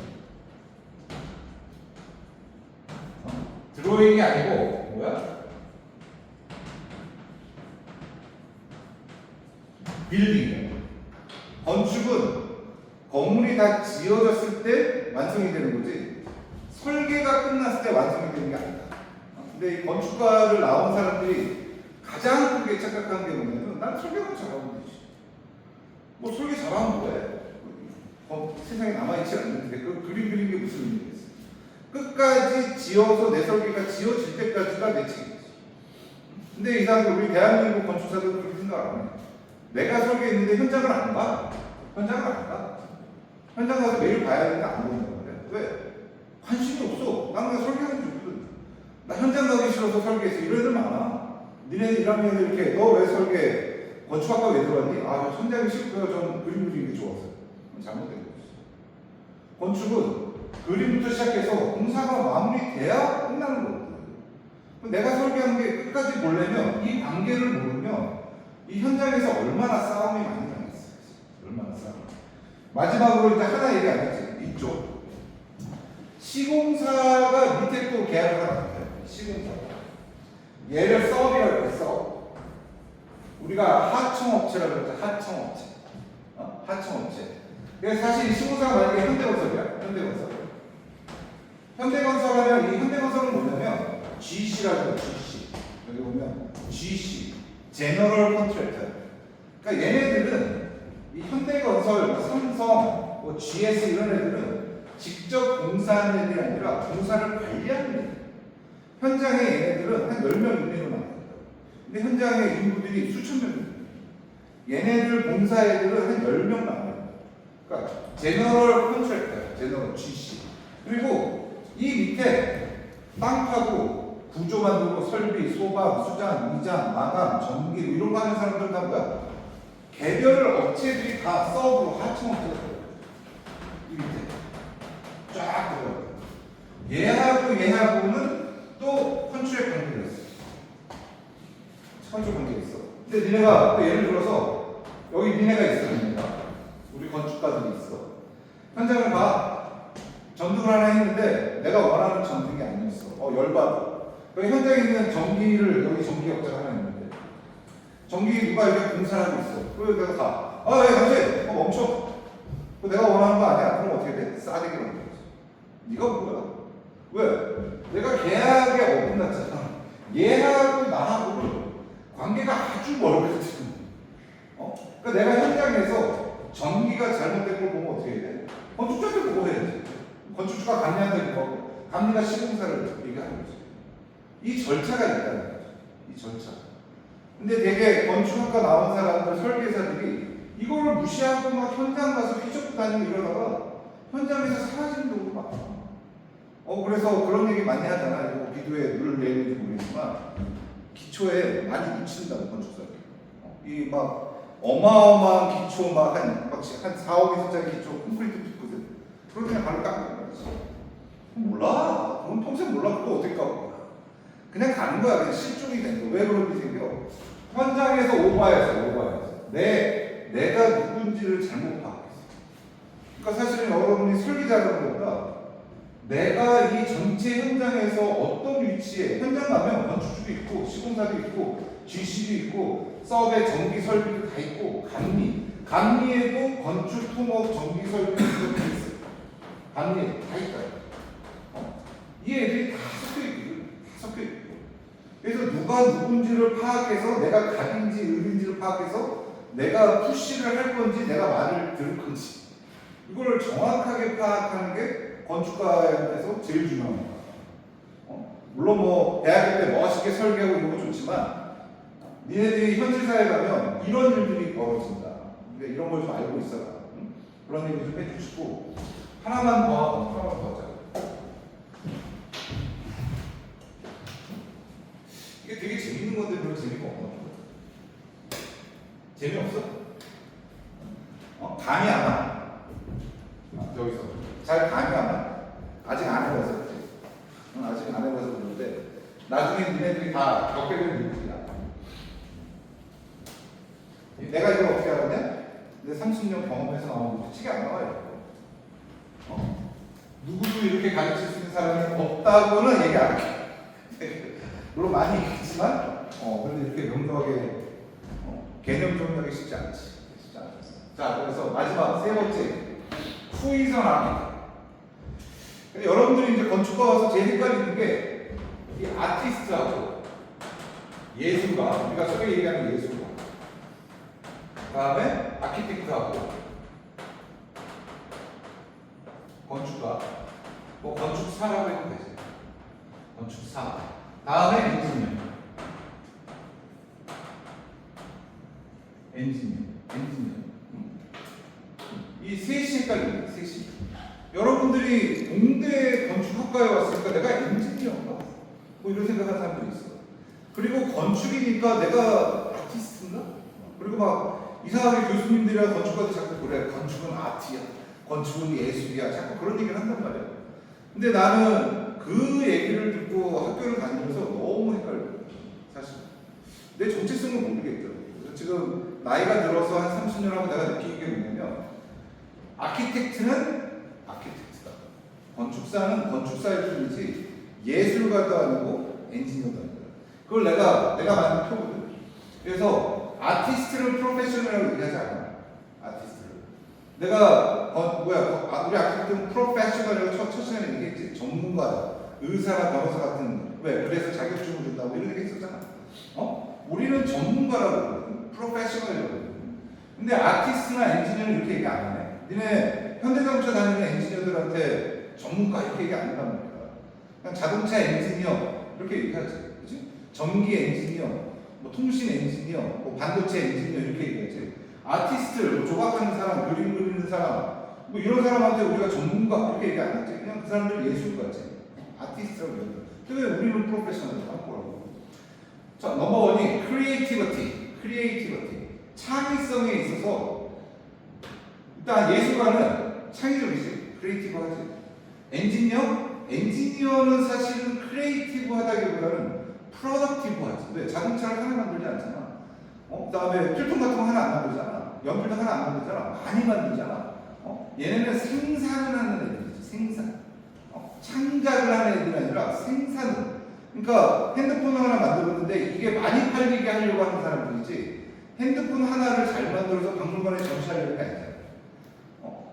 드로잉이 아니고 뭐야? 빌딩. 건축은 건물이 다 지어졌을 때 완성이 되는 거지 설계가 끝났을 때 완성이 되는 게 아니다. 근데 이 건축가를 나온 사람들이 가장 크게 착각하는 게 뭐냐면 난 설계만 잘하면 되지. 뭐 설계 잘하면 뭐해? 세상에 남아있지 않는데 그 그림 그린 게 무슨 의미겠어? 끝까지 지어서 내 설계가 지어질 때까지가 내 책임이지. 근데 이상하게 우리 대한민국 건축사들 그렇게 생각 안 해. 내가 설계했는데 현장을 안 가. 현장을 안 가. 현장 가서 매일 봐야 되는데 안 본다고 그래. 왜? 관심이 없어. 나는 그냥 설계하는 중이거든. 나 현장 가기 싫어서 설계했어. 이런 애들 많아. 니네 1학년에 이렇게 너 왜 설계 건축학과 왜 들어왔니? 아, 현장이 싫고요. 저는 그림 그리는 게 좋아서. 잘못된 거지. 건축은 그림부터 시작해서 공사가 마무리돼야 끝나는 거거든. 내가 설계한 게 끝까지 보려면 이 관계를 모르면 이 현장에서 얼마나 싸움이 많이 나겠어. 얼마나 싸움. 마지막으로 이제 하나 얘기 안 했지. 이쪽. 시공사가 밑에 또 계약을 하나 합니다. 시공사가. 얘를 서비라고 했어. 우리가 하청업체라고 했죠. 하청업체. 하청업체. 그래서 사실 이 시공사가 만약에 현대건설이야. 현대건설. 현대건설 하면 이 현대건설은 뭐냐면 GC라고 해요. GC. 여기 보면 GC. 제너럴 컨트랙터. 그러니까 얘네들은 이 현대건설, 삼성, 뭐 GS 이런 애들은 직접 공사하는 애들이 아니라 공사를 관리하는 애들. 현장에 얘네들은 한 10명 이내로 나와요. 근데 현장에 인구들이 수천 명입니다. 얘네들 공사 애들은 한 10명 나와요. 그러니까 제너럴 컨트랙터, 제너럴 GC. 그리고 이 밑에 땅 파고 구조 만들고 설비, 소방, 수장, 이장, 마감, 전기 이런 거 하는 사람들 다 뭐야? 개별 업체들이 다 서브로 하청업체가 들어가요. 이 밑에 쫙 들어가요. 얘하고는 또 컨트랙 관계가 있어. 컨트랙 관계가 있어. 근데 니네가 또 예를 들어서 여기 니네가 있어. 니네가 우리 건축가들이 있어. 현장을 봐. 전등을 하나 했는데 내가 원하는 전등이 아니었어. 열받아. 여기 현장에 있는 전기를 여기 전기업자가 하나 있는데 전기 누가 이렇게 공사를 하고 있어. 그래서 내가 가. 예, 당신 멈춰. 내가 원하는 거 아니야. 그럼 어떻게 돼? 싸대기로 만들었어. 네가 뭐야? 왜? 내가 계약에 어긋났잖아. 얘하고 나하고는 관계가 아주 멀거든. 그러니까 내가 현장에서 전기가 잘못된 걸 보면 어떻게 해야 돼? 건축주한테 보고 해야지. 건축주가 감리한다는 거고 감리가 시공사를 얘기하는 거지. 이 절차가 있다는 거죠. 이 절차. 근데 되게 건축학과 나온 사람들, 설계사들이 이거를 무시하고 막 현장 가서 휘젓고 다니고 이러다가 현장에서 사라지는 경우도 많아. 그래서 그런 얘기 많이 하잖아. 이거 비디오에 늘 내는지 모르겠지만 기초에 많이 묻힌다고 건축사들이. 이 막 어마어마한 기초 막 한 4억 이상짜리 기초 콘크리트 붓거든. 그걸 그냥 바로 깎는 거지. 몰라. 그건 평생 몰라. 그거 어떻게 깎아. 그냥 가는 거야. 그냥 실종이 된 거. 왜 그런 일이 생겨? 현장에서 오버해서. 내가 누군지를 잘못 파악했어. 그러니까 사실은 여러분이 설계자라는 것보다 내가 이 전체 현장에서 어떤 위치에 현장 가면 건축주도 있고 시공사도 있고 GC도 있고 서베 전기 설비도 다 있고 감리에도 건축 토목 전기 설비도 있어. 감리에 다 있다. 이 애들이 다 섞여 있고. 그래서 누가 누군지를 파악해서 내가 각인지 을인지를 파악해서 내가 푸시를 할 건지 내가 말을 들을 건지 이걸 정확하게 파악하는 게 건축가에서 제일 중요한 거야. 물론 뭐 대학교 때 멋있게 설계하고 이런 거 좋지만 니네들이 현실사에 가면 이런 일들이 벌어진다. 그러니까 이런 걸 좀 알고 있어라. 그런 얘기 좀 해주시고 하나만 더 하자. 이게 되게 재밌는 건데 별로 재미가 없나 보다. 재미없어? 감이 안 와. 여기서 잘 감이 안 와. 아직 안 해봐서 그렇지. 아직 안 해봐서 그런데 나중에 니네들이 다 겪게 되는 일들이야. 내가 이걸 어떻게 알았냐? 내 30년 경험에서 나온 것도 치게 안 나와요. 누구도 이렇게 가르칠 수 있는 사람이 없다고는 얘기 안 해. 물론 많이 있지만, 근데 이렇게 명료하게 개념 정리하기 쉽지 않지. 자, 그래서 마지막 세 번째 후이선 아트. 여러분들이 이제 건축가 와서 제일 헷갈리는 게 이 아티스트하고 예술가, 우리가 소개 얘기하는 예술가, 다음에 아키텍트하고 건축가, 뭐 건축사라고 해도 되지. 건축사. 다음에 인지니어. 엔지니어. 이 셋이 헷갈립니다. 셋이. 여러분들이 공대 건축학과에 왔으니까 내가 엔지니어인가? 뭐 이런 생각하는 사람들이 있어. 그리고 건축이니까 내가 아티스트인가? 그리고 막 이상하게 교수님들이랑 건축가도 자꾸 그래. 건축은 아트야. 건축은 예술이야. 자꾸 그런 얘기를 한단 말이야. 근데 나는 그 얘기를 듣고 학교를 다니면서 너무 헷갈려. 사실. 내 정체성을 모르겠더라고. 지금 나이가 들어서 한 30년 하고 내가 느끼는 게 뭐냐면 아키텍트는 아키텍트다. 건축사는 건축사일 뿐이지 예술가도 아니고 엔지니어도 아니다. 그걸 내가 만든 표거든. 그래서 아티스트를 프로페셔널이라고 얘기하지 않아. 아티스트를. 내가 우리 아키텍트는 프로페셔널이라고 첫 시간에 얘기했지. 전문가다. 의사나 변호사 같은 왜? 그래서 자격증을 준다고 이런 얘기 했었잖아. 우리는 전문가라고 프로페셔널이라고. 근데 아티스트나 엔지니어는 이렇게 얘기 안 하네. 니네 현대자동차 다니는 엔지니어들한테 전문가 이렇게 얘기 안 한단 말이야. 그냥 자동차 엔지니어 이렇게 얘기하지. 그치? 전기 엔지니어, 뭐 통신 엔지니어, 뭐 반도체 엔지니어 이렇게 얘기하지. 아티스트, 뭐 조각하는 사람, 그림 그리는 사람, 뭐 이런 사람한테 우리가 전문가 이렇게 얘기 안 하지. 그냥 그 사람들 예술가지. 아티스트라고 얘기하지. 근데 왜 우리는 프로페셔널이라고 하고. 자, 넘버원이 크리에이티비티. 창의성에 있어서 일단 예술가는 창의적이지. 크리에이티브하지. 엔지니어는 사실은 크리에이티브하다기보다는 프로덕티브하지. 왜? 자동차를 하나 만들지 않잖아. 그 다음에 필통 같은 거 하나 안 만들잖아. 연필도 하나 안 만들잖아. 많이 만들잖아. 얘네는 생산을 하는 애들이지. 생산. 창작을 하는 애들이 아니라 생산을. 그러니까 핸드폰 하나 만들었는데 이게 많이 팔리게 하려고 하는 사람들이지 핸드폰 하나를 잘 만들어서 박물관에 전시하려는 게 아니잖아.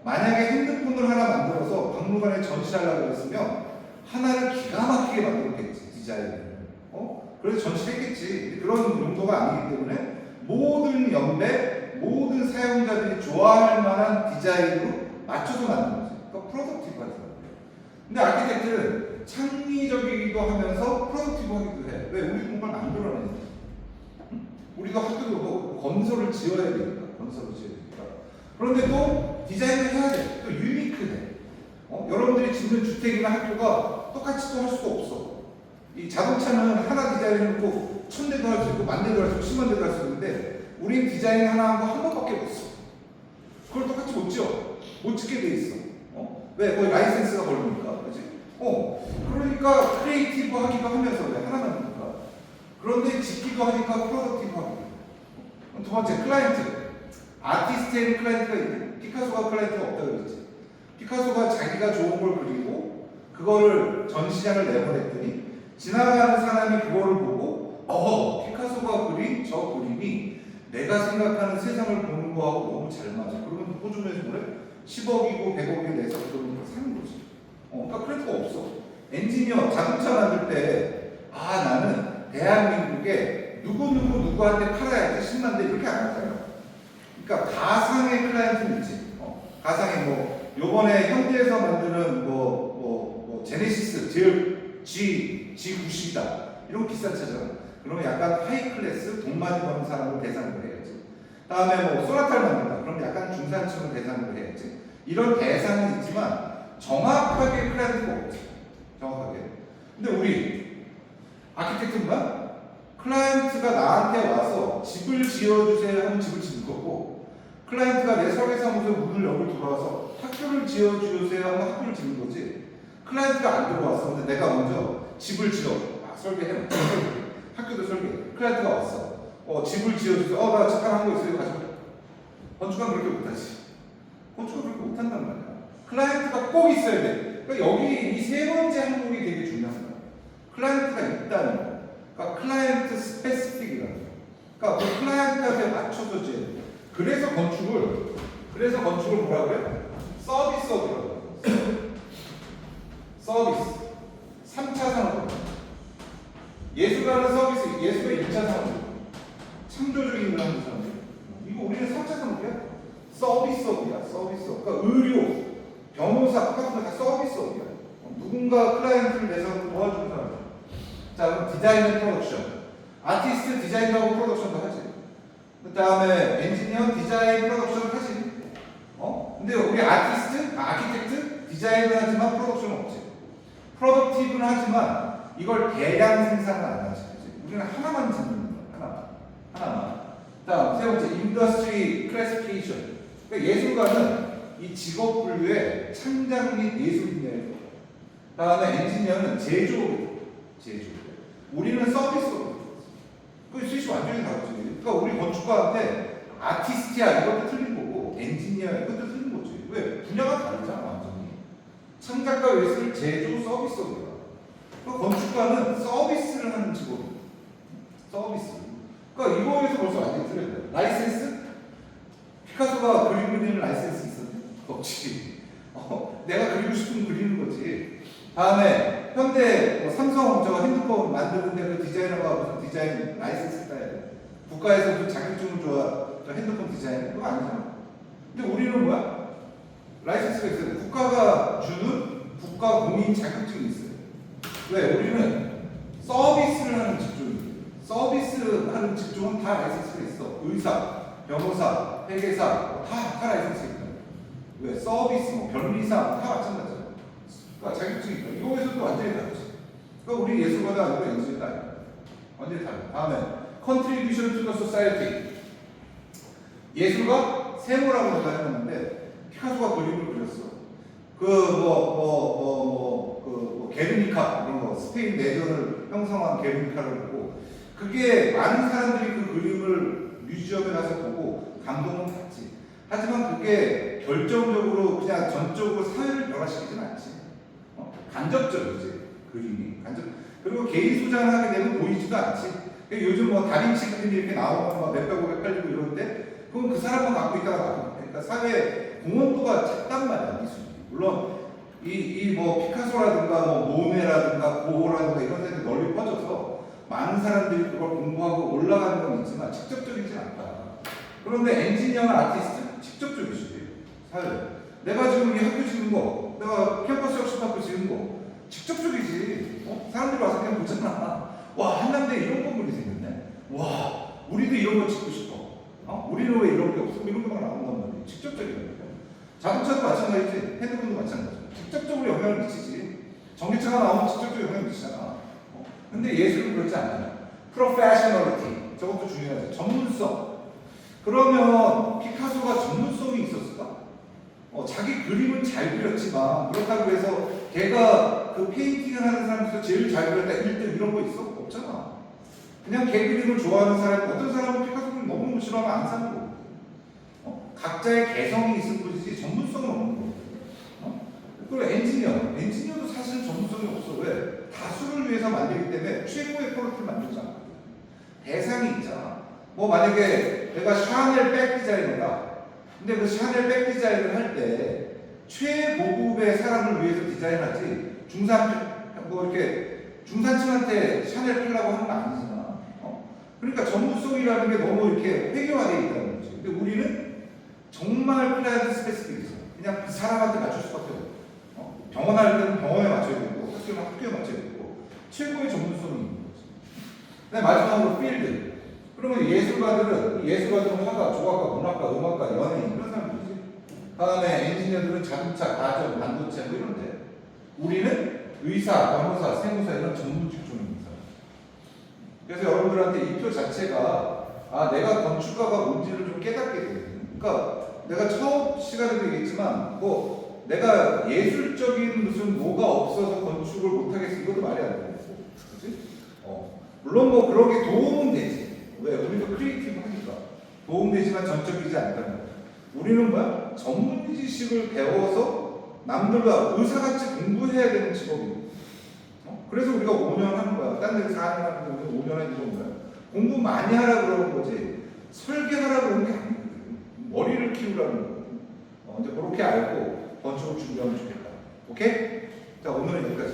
만약에 핸드폰을 하나 만들어서 박물관에 전시하려고 했으면 하나를 기가 막히게 만들었겠지. 디자인을. 그래서 전시했겠지. 그런 용도가 아니기 때문에 모든 연배, 모든 사용자들이 좋아할 만한 디자인으로 맞춰서 만든 거지. 그러니까 프로덕티브하지. 근데 아키텍트는 창의적이기도 하면서 프로덕티브하기도 해. 왜? 우리도 뭔가를 만들어내니까. 우리도 학교도 뭐 건설을 지어야 되니까. 그런데 또 디자인을 해야 돼. 또 유니크해. 여러분들이 짓는 주택이나 학교가 똑같이 또 할 수가 없어. 이 자동차는 하나 디자인해놓고 1000대도 할 수 있고 10,000대도 할 수 있고 10만 대도 할 수 있는데 우린 디자인 하나 한 거 한 번밖에 못 써. 그걸 똑같이 못 지어. 못 짓게 돼 있어. 왜? 거의 라이센스가 걸리니까. 그렇지? 그러니까 크리에이티브 하기도 하면서 왜? 하나 만드니까. 그런데 짓기도 하니까 프로덕티브 하고. 두 번째, 클라이언트. 아티스트에는 클라이언트가 있네. 피카소가 클라이언트가 없다 그랬지. 피카소가 자기가 좋은 걸 그리고 그거를 전시장을 내보냈더니 지나가는 사람이 그거를 보고 피카소가 그린 저 그림이 내가 생각하는 세상을 보는 거하고 너무 잘 맞아. 그러면 호주에서 뭐래? 10억이고 100억이 내서 그러면 사는 거지. 그러니까 클래스가 없어. 엔지니어 자동차 만들 때 나는 대한민국에 누구한테 팔아야지 10만 대 이렇게 안 하잖아요. 그러니까 가상의 클라이언트는 있지. 가상의 뭐 요번에 현대에서 만드는 뭐 제네시스 G90이다. 이런 거 비싼 차잖아. 그러면 약간 하이 클래스 돈 많이 버는 사람을 대상으로 해야지. 다음에 뭐 소나타를 만든다. 그럼 약간 중산층을 대상으로 해야지. 이런 대상은 있지만 정확하게 클라이언트가 없지. 정확하게. 근데 우리 아키텍트인가? 클라이언트가 나한테 와서 집을 지어주세요 하면 집을 짓는 거고 클라이언트가 내 설계사무소에 문을 열고 들어와서 학교를 지어주세요 하면 학교를 짓는 거지. 클라이언트가 안 들어왔어. 근데 내가 먼저 집을 지어. 설계해. 학교도 설계. 클라이언트가 왔어. 집을 지어주세요. 나 잠깐 한 거 있어요. 가져가. 건축가는 그렇게 못하지. 건축은 그렇게 못한단 말이야. 클라이언트가 꼭 있어야 돼. 그러니까 여기 이 세 번째 항목이 되게 중요한 거야. 클라이언트가 있다는 거. 그러니까 클라이언트 스페시픽이라는 거. 그러니까 그 클라이언트한테 맞춰서 지어야 돼. 그래서 건축을 뭐라고 그래? 서비스업이라고 그래. 서비스. 3차 산업. 예술가는 서비스, 예술가 1차 산업. 창조적인 일을 하는 사람들. 이거 우리는 3차 산업이야. 서비스업이야. 서비스업. 그러니까 의료, 변호사 같은 거 다 서비스업이야. 누군가 클라이언트를 내서 도와주는 사람. 자, 그럼 디자인 앤 프로덕션. 아티스트 디자인도 하고 프로덕션도 하지. 그 다음에 엔지니어, 디자인, 프로덕션 하지. 근데 우리 아티스트, 아키텍트, 디자인은 하지만 프로덕션은 없지. 프로덕티브는 하지만 이걸 대량 생산은 안 하지. 우리는 하나만 짓는 거야. 하나만. 다음 세 번째 인더스트리 클래시피케이션. 그러니까 예술가는 이 직업 분류에 창작 및 예술인이에요. 다음에 엔지니어는 제조업이에요. 제조. 우리는 서비스업이에요. 그 스위치 완전히 다르지. 그러니까 우리 건축가한테 아티스트야 이것도 틀린 거고 엔지니어 이것도 틀린 거지. 왜? 분야가 다르잖아 완전히. 창작가 예술, 제조, 서비스업이야. 그 건축가는 서비스를 하는 직업이에요. 서비스. 그러니까 이거에서 벌써 완전히 틀려요. 라이센스? 피카소가 그림 그리는 라이센스 있었냐? 없지. 내가 그리고 싶으면 그리는 거지. 다음에 현대 삼성 저 핸드폰 만드는데 그 디자이너가 무슨 디자인 라이센스 따야 돼. 국가에서 그 자격증을 줘. 저 핸드폰 디자인 그거 아니잖아. 근데 우리는 뭐야? 라이센스가 있어요. 국가가 주는 국가 공인 자격증이 있어요. 왜? 우리는 서비스를 하는 직종이에요. 서비스하는 직종은 다 라이센스가 있어. 의사, 변호사, 회계사 다 라이센스가 있다. 왜? 서비스, 변리사 다 마찬가지야. 그러니까 자격증이 있다. 이거에서도 완전히 다르지. 그러니까 우리 예술가도 아니고 엔지니어도 아니고 완전히 다르다. 다음에 contribution to the society. 예술가 세모라고 내가 해놨는데 피카소가 그림을 그렸어. 게르니카 이런 거 스페인 내전을 형성한 게르니카를 보고 그게 많은 사람들이 그 그림을 뮤지엄에 가서 보고 감동은 받지. 하지만 그게 결정적으로 그냥 전적으로 사회를 변화시키지는 않지. 간접적이지 그림이. 그리고 개인 소장하게 되면 보이지도 않지. 요즘 뭐 다빈치 그림이 이렇게 나오면 막 몇백억에 팔리고 이러는데 그건 그 사람만 갖고 있다가 나오는. 그러니까 사회 공헌도가 작단 말이야 미술이. 물론 뭐 피카소라든가 뭐 모네라든가 고호라든가 이런 데들 널리 퍼져서 많은 사람들이 그걸 공부하고 올라가는 건 있지만 직접적이진 않다. 그런데 엔지니어나 아티스트 직접적이지 사회. 내가 지금 이 학교 짓는 거, 내가 캠퍼스 혁신학교 짓는 거 직접적이지. 사람들이 와서 그냥 보잖아. 와 한남대에 이런 건물이 생겼네. 와 우리도 이런 거 짓고 싶어. 우리는 왜 이런 게 없어? 이런 거만 나온단 말이야. 직접적이라는 거야. 자동차도 마찬가지지. 핸드폰도 마찬가지야. 직접적으로 영향을 미치지. 전기차가 나오면 직접적으로 영향을 미치잖아. 근데 예술은 그렇지 않잖아. 프로페셔널리티. 저것도 중요하지. 전문성. 그러면 피카소가 전문성이 있었을까? 자기 그림은 잘 그렸지만 그렇다고 해서 걔가 그 페인팅을 하는 사람 중에서 제일 잘 그렸다 1등 이런 거 있어? 없잖아. 그냥 걔 그림을 좋아하는 사람, 어떤 사람은 피카소 그림 너무 싫어하면 안 사는 거고. 각자의 개성이 있을 뿐이지 전문성은 없는 거고. 그리고 엔지니어도 사실은 전문성이 없어. 왜? 다수를 위해서 만들기 때문에 최고의 프로덕트를 만들지 않거든. 대상이 있잖아. 뭐 만약에 내가 샤넬 백 디자이너다. 근데 그 샤넬 백 디자인을 할 때 최고급의 사람을 위해서 디자인하지 중산층한테 샤넬 팔라고 하는 거 아니잖아. 그러니까 전문성이라는 게 너무 이렇게 회교화되어 있다는 거지. 근데 우리는 정말 플라이드 스페시픽이죠. 그냥 그 사람한테 맞출 수밖에 없어. 병원 할 때는 병원에 맞춰야 되고 학교는 학교에 맞춰야 되고 최고의 전문성이 있는 거지. 그다음에 마지막으로 필드. 그러면 예술가들은 화가, 조각가, 문학가, 음악가, 연예인 이런 사람들이지. 다음에 엔지니어들은 자동차, 가전, 반도체 뭐 이런데 우리는 의사, 변호사, 세무사 이런 전문 직종입니다. 그래서 여러분들한테 이 표 자체가 내가 건축가가 뭔지를 좀 깨닫게 돼요. 그러니까 내가 처음 시간에도 얘기했지만 뭐 내가 예술적인 무슨 뭐가 없어서 건축을 못하겠어 이것도 말이 안 되는 거고, 그렇지? 물론 뭐 그런 게 도움은 되지. 왜? 우리도 크리에이티브 하니까 도움되지만 전적이지 않다는 거야. 우리는 뭐야? 전문 지식을 배워서 남들과 의사같이 공부해야 되는 직업이고. 그래서 우리가 5년 하는 거야. 딴 데서 4년 하는 건데 5년 하는 건가요? 공부 많이 하라 그러는 거지 설계하라 그러는 게 아니거든. 머리를 키우라는 거거든. 이제 그렇게 알고 건축을 준비하면 좋겠다. 오케이? 자 오늘은 여기까지.